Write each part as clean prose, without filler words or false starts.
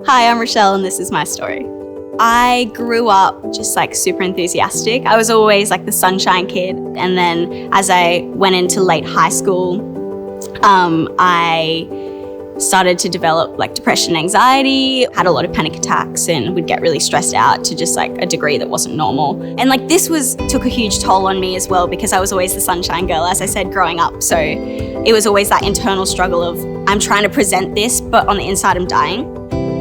Hi, I'm Rochelle and this is my story. I grew up just like super enthusiastic. I was always like the sunshine kid. And then as I went into late high school, I started to develop like depression, anxiety, had a lot of panic attacks and would get really stressed out to just like a degree that wasn't normal. And like this took a huge toll on me as well because I was always the sunshine girl, as I said, growing up. So it was always that internal struggle of I'm trying to present this, but on the inside I'm dying.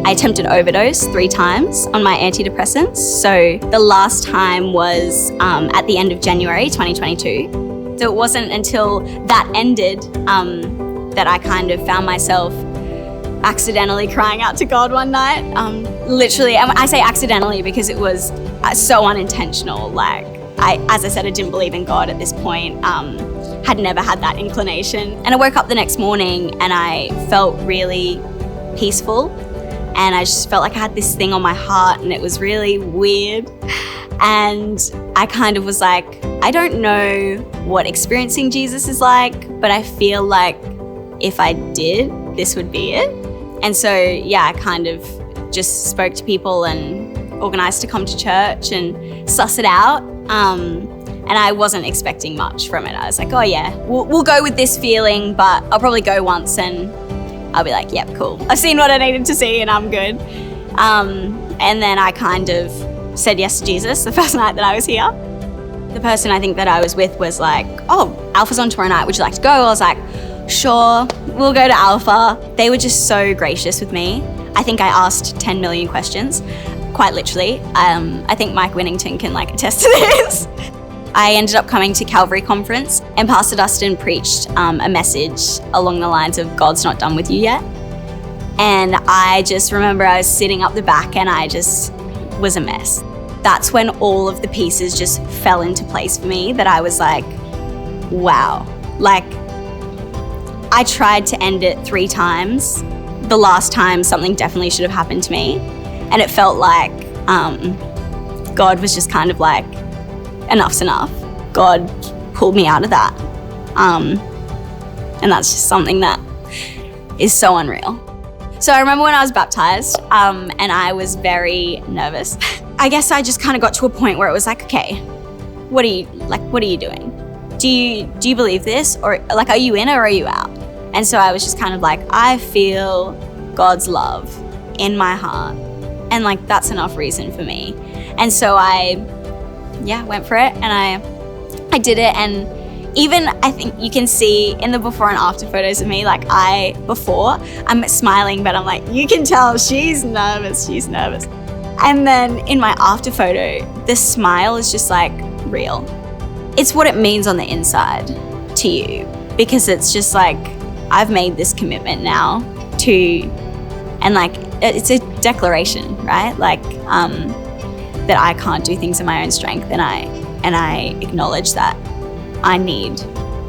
I attempted overdose 3 times on my antidepressants. So the last time was at the end of January 2022. So it wasn't until that ended that I kind of found myself accidentally crying out to God one night. Literally, and I say accidentally because it was so unintentional. Like, as I said, I didn't believe in God at this point. Had never had that inclination. And I woke up the next morning and I felt really peaceful. And I just felt like I had this thing on my heart and it was really weird. And I kind of was like, I don't know what experiencing Jesus is like, but I feel like if I did, this would be it. And so, yeah, I kind of just spoke to people and organized to come to church and suss it out. And I wasn't expecting much from it. I was like, oh yeah, we'll go with this feeling, but I'll probably go once and I'll be like, yep, cool. I've seen what I needed to see and I'm good. And then I kind of said yes to Jesus the first night that I was here. The person I think that I was with was like, oh, Alpha's on tomorrow night, would you like to go? I was like, sure, we'll go to Alpha. They were just so gracious with me. I think I asked 10 million questions, quite literally. I think Mike Winnington can like attest to this. I ended up coming to Calvary Conference and Pastor Dustin preached a message along the lines of God's not done with you yet. And I just remember I was sitting up the back and I just was a mess. That's when all of the pieces just fell into place for me that I was like, wow. Like, I tried to end it 3 times. The last time something definitely should have happened to me. And it felt like God was just kind of like, enough's enough. God pulled me out of that. And that's just something that is so unreal. So I remember when I was baptized and I was very nervous. I guess I just kind of got to a point where it was like, okay, what are you doing? Do you believe this? Or like, are you in or are you out? And so I was just kind of like, I feel God's love in my heart. And like, that's enough reason for me. And so I went for it and I did it. And even I think you can see in the before and after photos of me, like I'm smiling, but I'm like, you can tell she's nervous. And then in my after photo, the smile is just like real. It's what it means on the inside to you, because it's just like, I've made this commitment now and like, it's a declaration, right? Like, that I can't do things in my own strength, and I acknowledge that I need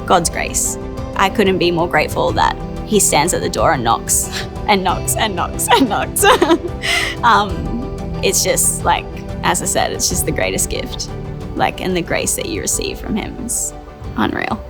God's grace. I couldn't be more grateful that He stands at the door and knocks and knocks and knocks and knocks. It's just like, as I said, it's just the greatest gift. Like, and the grace that you receive from Him is unreal.